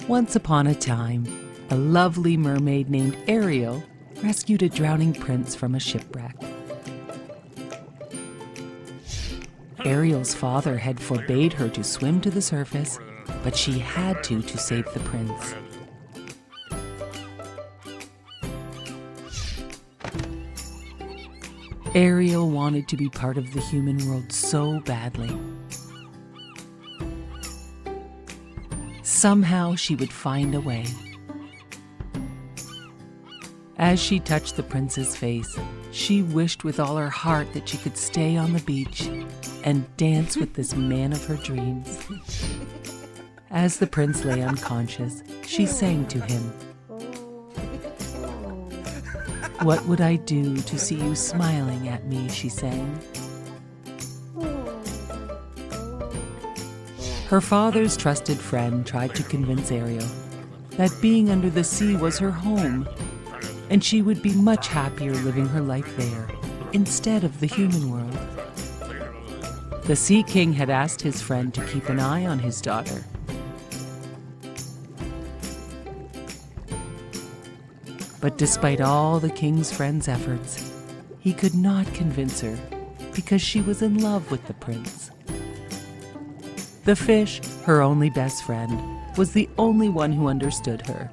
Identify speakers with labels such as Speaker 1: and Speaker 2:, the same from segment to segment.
Speaker 1: Once upon a time, a lovely mermaid named Ariel rescued a drowning prince from a shipwreck. Ariel's father had forbade her to swim to the surface, but she had to save the prince. Ariel wanted to be part of the human world so badly. Somehow she would find a way. As she touched the prince's face, she wished with all her heart that she could stay on the beach and dance with this man of her dreams. As the prince lay unconscious, she sang to him. "What would I do to see you smiling at me?" she sang. Her father's trusted friend tried to convince Ariel that being under the sea was her home, and she would be much happier living her life there instead of the human world. The Sea King had asked his friend to keep an eye on his daughter. But despite all the king's friend's efforts, he could not convince her because she was in love with the prince. The fish, her only best friend, was the only one who understood her.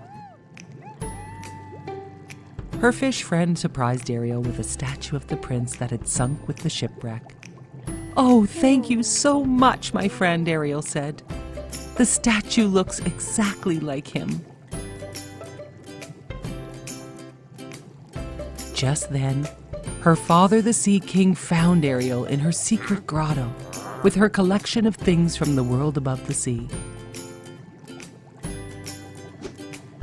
Speaker 1: Her fish friend surprised Ariel with a statue of the prince that had sunk with the shipwreck. "Oh, thank you so much, my friend," Ariel said. "The statue looks exactly like him." Just then, her father, the Sea King, found Ariel in her secret grotto with her collection of things from the world above the sea.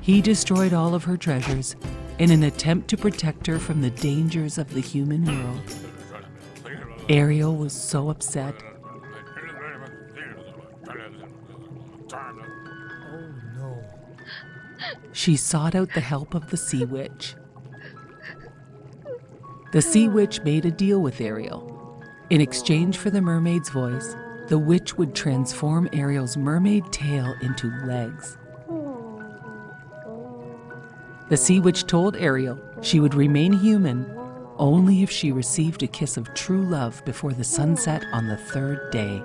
Speaker 1: He destroyed all of her treasures in an attempt to protect her from the dangers of the human world. Ariel was so upset.
Speaker 2: Oh no.
Speaker 1: She sought out the help of the Sea Witch. The Sea Witch made a deal with Ariel. In exchange for the mermaid's voice, the witch would transform Ariel's mermaid tail into legs. The Sea Witch told Ariel she would remain human only if she received a kiss of true love before the sunset on the third day.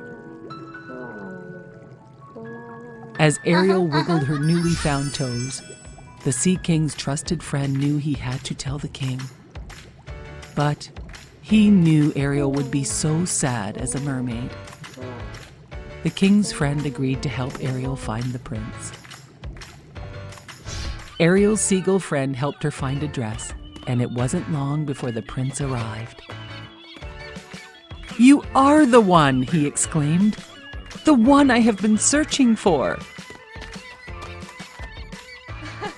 Speaker 1: As Ariel wiggled her newly found toes, the Sea King's trusted friend knew he had to tell the king. But he knew Ariel would be so sad as a mermaid. The king's friend agreed to help Ariel find the prince. Ariel's seagull friend helped her find a dress, and it wasn't long before the prince arrived. "You are the one!" he exclaimed. "The one I have been searching for!"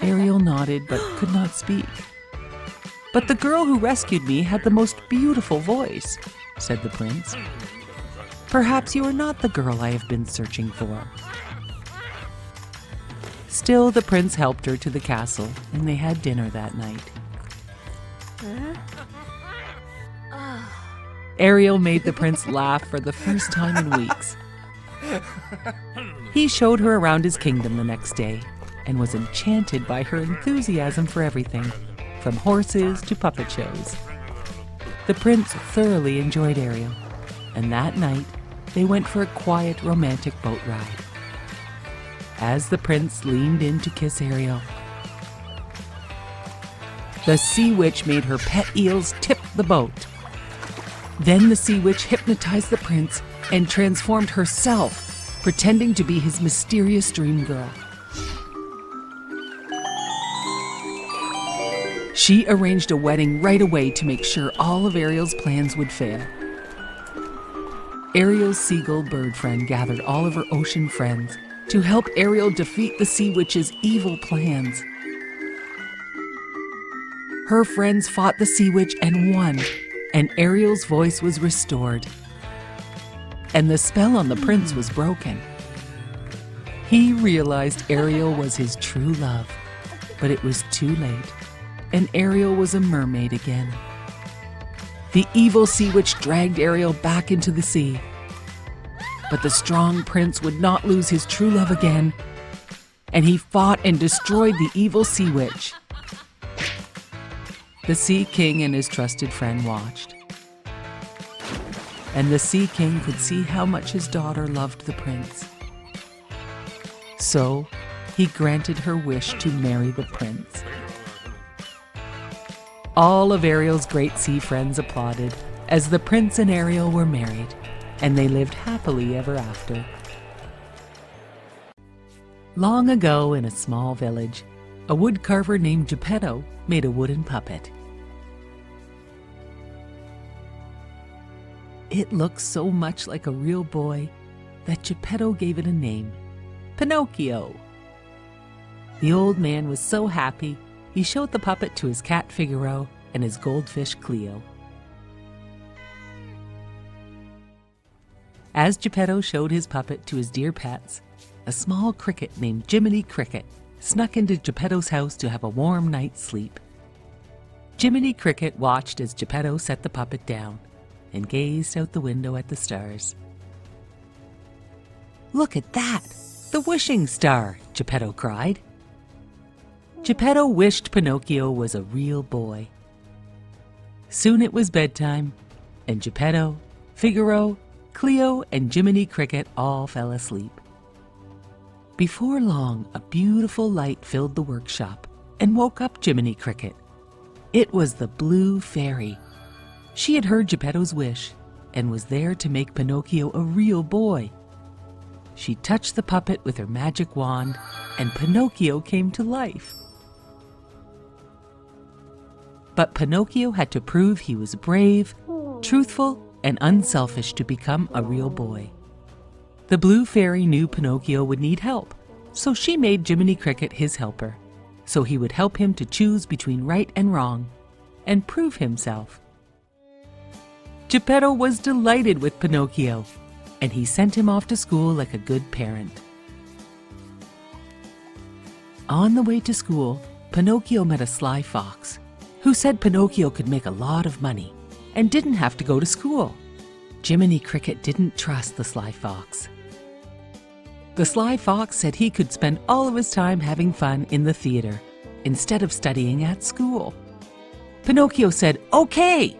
Speaker 1: Ariel nodded but could not speak. "But the girl who rescued me had the most beautiful voice," said the prince. "Perhaps you are not the girl I have been searching for." Still, the prince helped her to the castle, and they had dinner that night. Ariel made the prince laugh for the first time in weeks. He showed her around his kingdom the next day and was enchanted by her enthusiasm for everything, from horses to puppet shows. The prince thoroughly enjoyed Ariel, and that night they went for a quiet, romantic boat ride. As the prince leaned in to kiss Ariel, the Sea Witch made her pet eels tip the boat. Then the Sea Witch hypnotized the prince and transformed herself, pretending to be his mysterious dream girl. She arranged a wedding right away to make sure all of Ariel's plans would fail. Ariel's seagull bird friend gathered all of her ocean friends to help Ariel defeat the Sea Witch's evil plans. Her friends fought the Sea Witch and won, and Ariel's voice was restored. And the spell on the prince was broken. He realized Ariel was his true love, but it was too late, and Ariel was a mermaid again. The evil Sea Witch dragged Ariel back into the sea. But the strong prince would not lose his true love again. and he fought and destroyed the evil sea witch. The Sea King and his trusted friend watched. And the Sea King could see how much his daughter loved the prince. So he granted her wish to marry the prince. All of Ariel's great sea friends applauded as the prince and Ariel were married, and they lived happily ever after. Long ago, in a small village, a woodcarver named Geppetto made a wooden puppet. It looked so much like a real boy that Geppetto gave it a name, Pinocchio. The old man was so happy, he showed the puppet to his cat Figaro and his goldfish Cleo. As Geppetto showed his puppet to his dear pets, a small cricket named Jiminy Cricket snuck into Geppetto's house to have a warm night's sleep. Jiminy Cricket watched as Geppetto set the puppet down and gazed out the window at the stars. "Look at that! The wishing star!" Geppetto cried. Geppetto wished Pinocchio was a real boy. Soon it was bedtime, and Geppetto, Figaro, Cleo, and Jiminy Cricket all fell asleep. Before long, a beautiful light filled the workshop and woke up Jiminy Cricket. It was the Blue Fairy. She had heard Geppetto's wish and was there to make Pinocchio a real boy. She touched the puppet with her magic wand, and Pinocchio came to life. But Pinocchio had to prove he was brave, truthful, and unselfish to become a real boy. The Blue Fairy knew Pinocchio would need help, so she made Jiminy Cricket his helper, so he would help him to choose between right and wrong, and prove himself. Geppetto was delighted with Pinocchio, and he sent him off to school like a good parent. On the way to school, Pinocchio met a sly fox, who said Pinocchio could make a lot of money and didn't have to go to school. Jiminy Cricket didn't trust the sly fox. The sly fox said he could spend all of his time having fun in the theater instead of studying at school. Pinocchio said, "Okay!"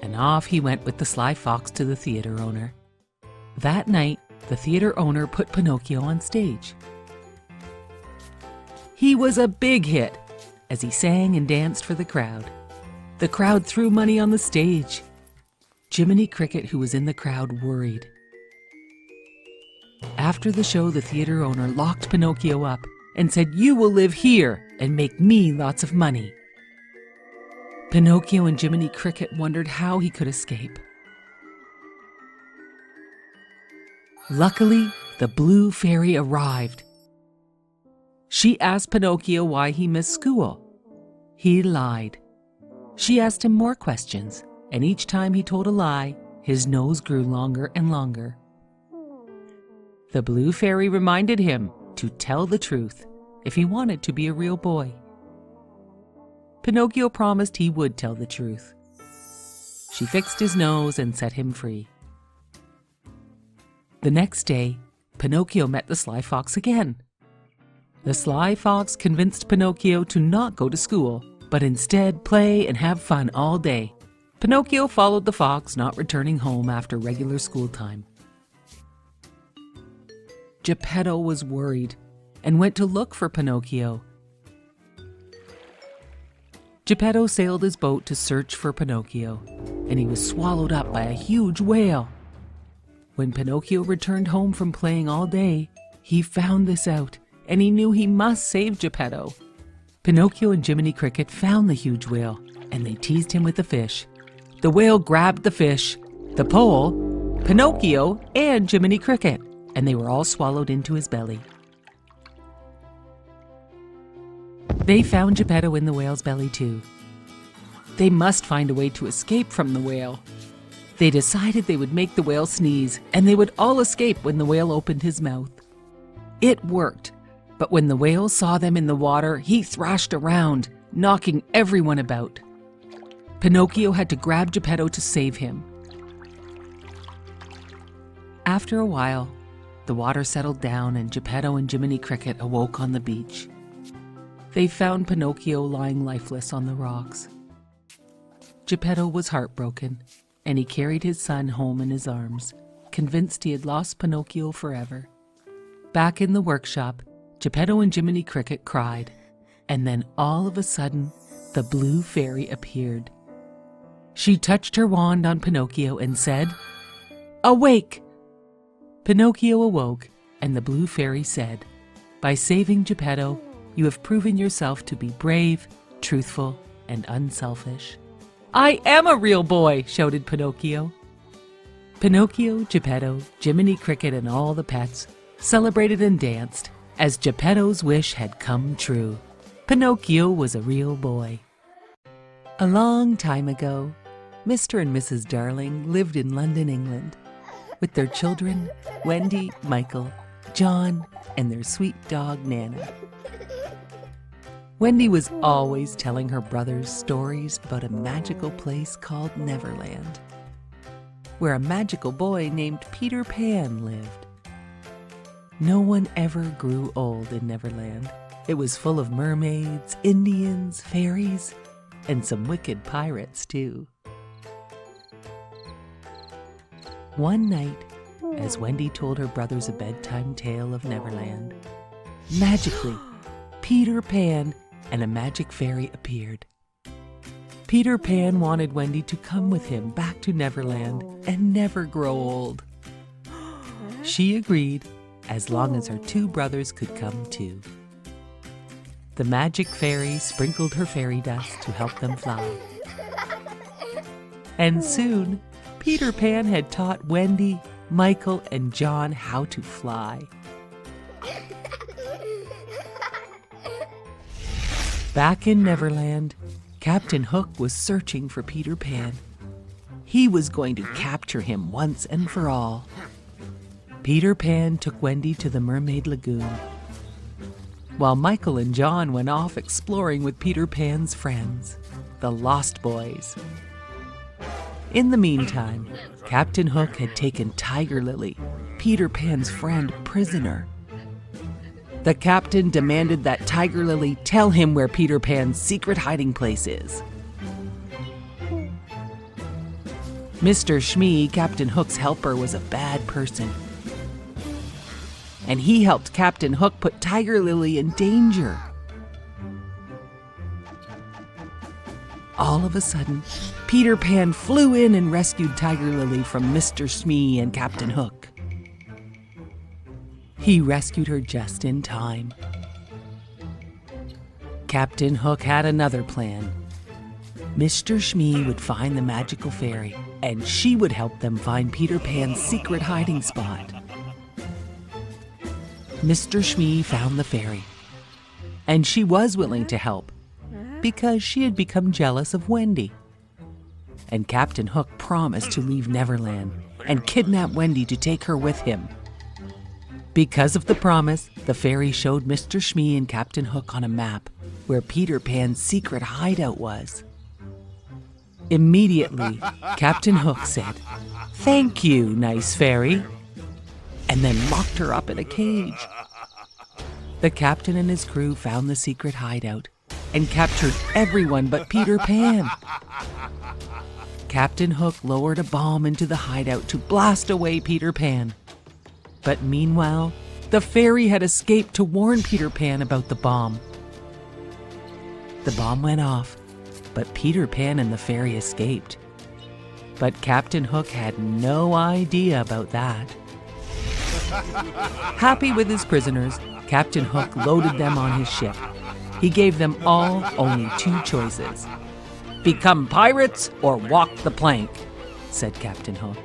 Speaker 1: and off he went with the sly fox to the theater owner. That night, the theater owner put Pinocchio on stage. He was a big hit as he sang and danced for the crowd. The crowd threw money on the stage. Jiminy Cricket, who was in the crowd, worried. After the show, the theater owner locked Pinocchio up and said, "You will live here and make me lots of money." Pinocchio and Jiminy Cricket wondered how he could escape. Luckily, the Blue Fairy arrived. She asked Pinocchio why he missed school. He lied. She asked him more questions, and each time he told a lie, his nose grew longer and longer. The Blue Fairy reminded him to tell the truth if he wanted to be a real boy. Pinocchio promised he would tell the truth. She fixed his nose and set him free. The next day, Pinocchio met the sly fox again. The sly fox convinced Pinocchio to not go to school, but instead play and have fun all day. Pinocchio followed the fox, not returning home after regular school time. Geppetto was worried and went to look for Pinocchio. Geppetto sailed his boat to search for Pinocchio, and he was swallowed up by a huge whale. When Pinocchio returned home from playing all day, he found this out, and he knew he must save Geppetto. Pinocchio and Jiminy Cricket found the huge whale, and they teased him with the fish. The whale grabbed the fish, the pole, Pinocchio, and Jiminy Cricket, and they were all swallowed into his belly. They found Geppetto in the whale's belly too. They must find a way to escape from the whale. They decided they would make the whale sneeze, and they would all escape when the whale opened his mouth. It worked, but when the whale saw them in the water, he thrashed around, knocking everyone about. Pinocchio had to grab Geppetto to save him. After a while, the water settled down and Geppetto and Jiminy Cricket awoke on the beach. They found Pinocchio lying lifeless on the rocks. Geppetto was heartbroken, and he carried his son home in his arms, convinced he had lost Pinocchio forever. Back in the workshop, Geppetto and Jiminy Cricket cried, and then all of a sudden, the blue fairy appeared. She touched her wand on Pinocchio and said, "Awake!" Pinocchio awoke, and the blue fairy said, "By saving Geppetto, you have proven yourself to be brave, truthful, and unselfish." "I am a real boy!" shouted Pinocchio. Pinocchio, Geppetto, Jiminy Cricket, and all the pets celebrated and danced as Geppetto's wish had come true. Pinocchio was a real boy. A long time ago, Mr. and Mrs. Darling lived in London, England, with their children, Wendy, Michael, John, and their sweet dog, Nana. Wendy was always telling her brothers stories about a magical place called Neverland, where a magical boy named Peter Pan lived. No one ever grew old in Neverland. It was full of mermaids, Indians, fairies, and some wicked pirates, too. One night, as Wendy told her brothers a bedtime tale of Neverland, magically, Peter Pan and a magic fairy appeared. Peter Pan wanted Wendy to come with him back to Neverland and never grow old. She agreed, as long as her two brothers could come too. The magic fairy sprinkled her fairy dust to help them fly. And soon, Peter Pan had taught Wendy, Michael, and John how to fly. Back in Neverland, Captain Hook was searching for Peter Pan. He was going to capture him once and for all. Peter Pan took Wendy to the Mermaid Lagoon, while Michael and John went off exploring with Peter Pan's friends, the Lost Boys. In the meantime, Captain Hook had taken Tiger Lily, Peter Pan's friend, prisoner. The captain demanded that Tiger Lily tell him where Peter Pan's secret hiding place is. Mr. Shmee, Captain Hook's helper, was a bad person, and he helped Captain Hook put Tiger Lily in danger. All of a sudden, Peter Pan flew in and rescued Tiger Lily from Mr. Shmee and Captain Hook. He rescued her just in time. Captain Hook had another plan. Mr. Shmee would find the magical fairy, and she would help them find Peter Pan's secret hiding spot. Mr. Shmee found the fairy, and she was willing to help because she had become jealous of Wendy. And Captain Hook promised to leave Neverland and kidnap Wendy to take her with him. Because of the promise, the fairy showed Mr. Shmee and Captain Hook on a map where Peter Pan's secret hideout was. Immediately, Captain Hook said, "Thank you, nice fairy," and then locked her up in a cage. The captain and his crew found the secret hideout and captured everyone but Peter Pan. Captain Hook lowered a bomb into the hideout to blast away Peter Pan. But meanwhile, the fairy had escaped to warn Peter Pan about the bomb. The bomb went off, but Peter Pan and the fairy escaped. But Captain Hook had no idea about that. Happy with his prisoners, Captain Hook loaded them on his ship. He gave them all only two choices. "Become pirates or walk the plank," said Captain Hook.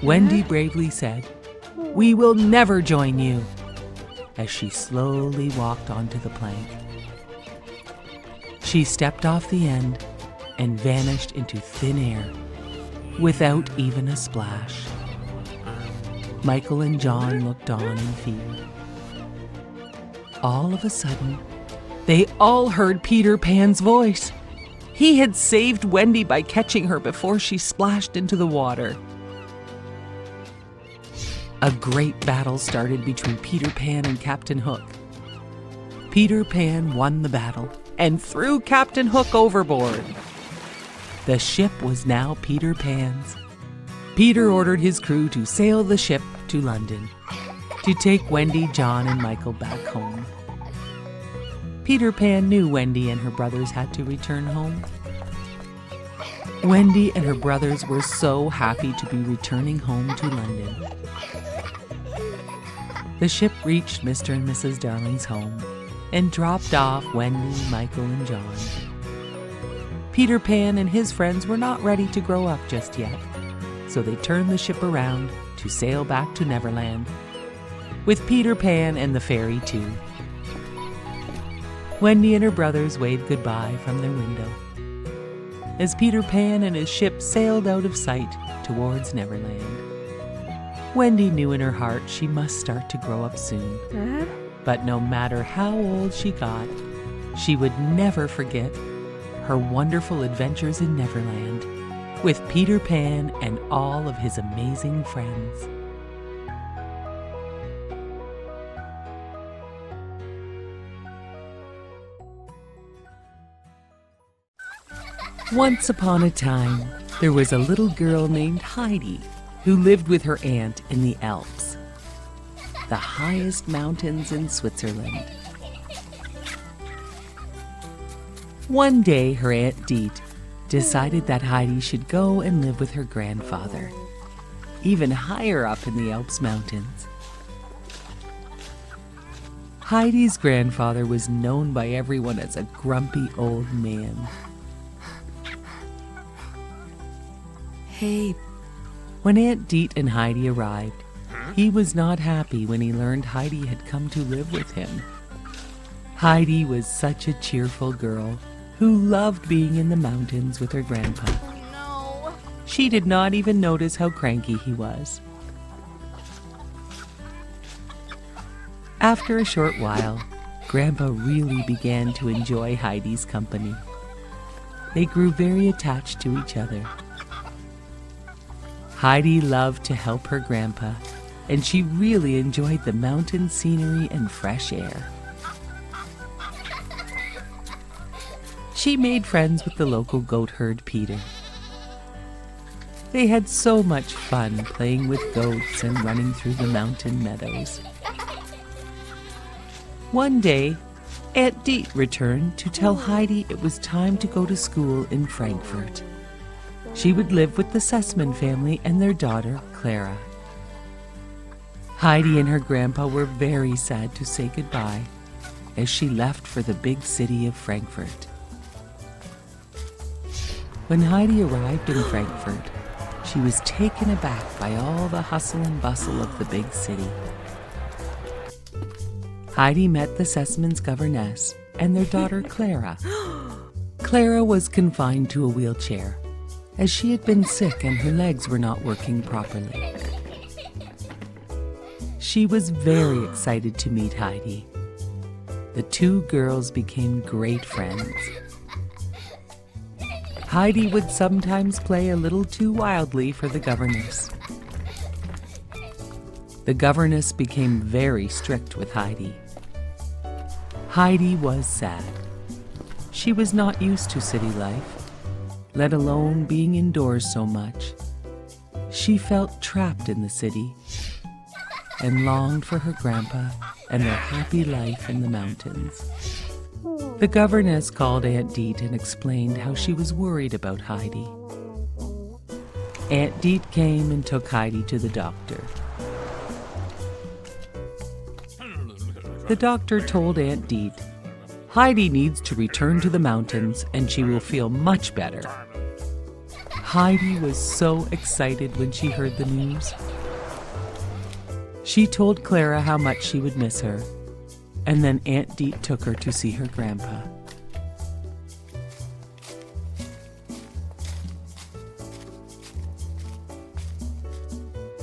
Speaker 1: Wendy bravely said, "We will never join you," as she slowly walked onto the plank. She stepped off the end and vanished into thin air without even a splash. Michael and John looked on in fear. All of a sudden, they all heard Peter Pan's voice. He had saved Wendy by catching her before she splashed into the water. A great battle started between Peter Pan and Captain Hook. Peter Pan won the battle and threw Captain Hook overboard. The ship was now Peter Pan's. Peter ordered his crew to sail the ship to London to take Wendy, John, and Michael back home. Peter Pan knew Wendy and her brothers had to return home. Wendy and her brothers were so happy to be returning home to London. The ship reached Mr. and Mrs. Darling's home and dropped off Wendy, Michael, and John. Peter Pan and his friends were not ready to grow up just yet, so they turned the ship around to sail back to Neverland, with Peter Pan and the fairy too. Wendy and her brothers waved goodbye from their window as Peter Pan and his ship sailed out of sight towards Neverland. Wendy knew in her heart she must start to grow up soon. But no matter how old she got, she would never forget her wonderful adventures in Neverland with Peter Pan and all of his amazing friends. Once upon a time, there was a little girl named Heidi who lived with her aunt in the Alps, the highest mountains in Switzerland. One day, her Aunt Deet decided that Heidi should go and live with her grandfather, even higher up in the Alps mountains. Heidi's grandfather was known by everyone as a grumpy old man.
Speaker 2: Hey.
Speaker 1: When Aunt Deet and Heidi arrived, he was not happy when he learned Heidi had come to live with him. Heidi was such a cheerful girl who loved being in the mountains with her grandpa.
Speaker 2: No.
Speaker 1: She did not even notice how cranky he was. After a short while, Grandpa really began to enjoy Heidi's company. They grew very attached to each other. Heidi loved to help her grandpa, and she really enjoyed the mountain scenery and fresh air. She made friends with the local goat herd, Peter. They had so much fun playing with goats and running through the mountain meadows. One day, Aunt Deet returned to tell Heidi it was time to go to school in Frankfurt. She would live with the Sussman family and their daughter, Clara. Heidi and her grandpa were very sad to say goodbye as she left for the big city of Frankfurt. When Heidi arrived in Frankfurt, she was taken aback by all the hustle and bustle of the big city. Heidi met the Sussman's governess and their daughter, Clara. Clara was confined to a wheelchair, as she had been sick and her legs were not working properly. She was very excited to meet Heidi. The two girls became great friends. Heidi would sometimes play a little too wildly for the governess. The governess became very strict with Heidi. Heidi was sad. She was not used to city life, let alone being indoors so much. She felt trapped in the city and longed for her grandpa and their happy life in the mountains. The governess called Aunt Deet and explained how she was worried about Heidi. Aunt Deet came and took Heidi to the doctor. The doctor told Aunt Deet, Heidi needs to return to the mountains and she will feel much better. Heidi was so excited when she heard the news. She told Clara how much she would miss her, and then Aunt Deet took her to see her grandpa.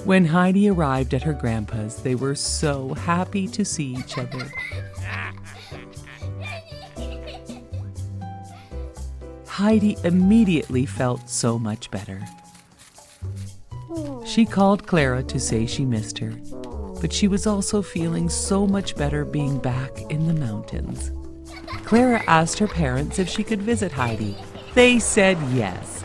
Speaker 1: When Heidi arrived at her grandpa's, they were so happy to see each other. Heidi immediately felt so much better. She called Clara to say she missed her, but she was also feeling so much better being back in the mountains. Clara asked her parents if she could visit Heidi. They said yes.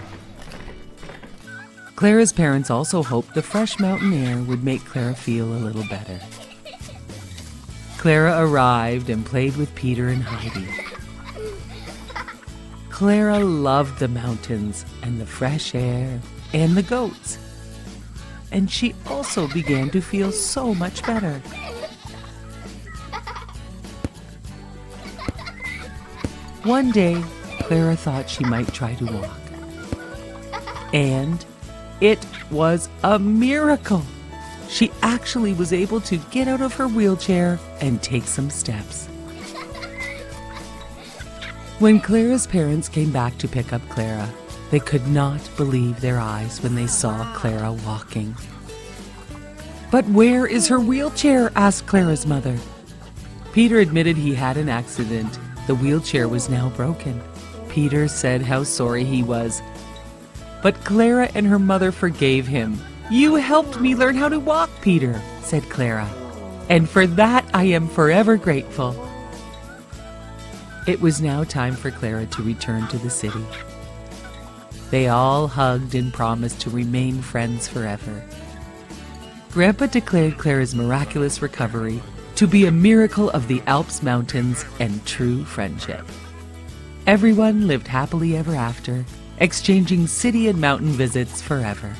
Speaker 1: Clara's parents also hoped the fresh mountain air would make Clara feel a little better. Clara arrived and played with Peter and Heidi. Clara loved the mountains and the fresh air and the goats. And she also began to feel so much better. One day, Clara thought she might try to walk. And it was a miracle. She actually was able to get out of her wheelchair and take some steps. When Clara's parents came back to pick up Clara, they could not believe their eyes when they saw Clara walking. "But where is her wheelchair?" asked Clara's mother. Peter admitted he had an accident. The wheelchair was now broken. Peter said how sorry he was. But Clara and her mother forgave him. "You helped me learn how to walk, Peter," said Clara. "And for that I am forever grateful." It was now time for Clara to return to the city. They all hugged and promised to remain friends forever. Grandpa declared Clara's miraculous recovery to be a miracle of the Alps mountains and true friendship. Everyone lived happily ever after, exchanging city and mountain visits forever.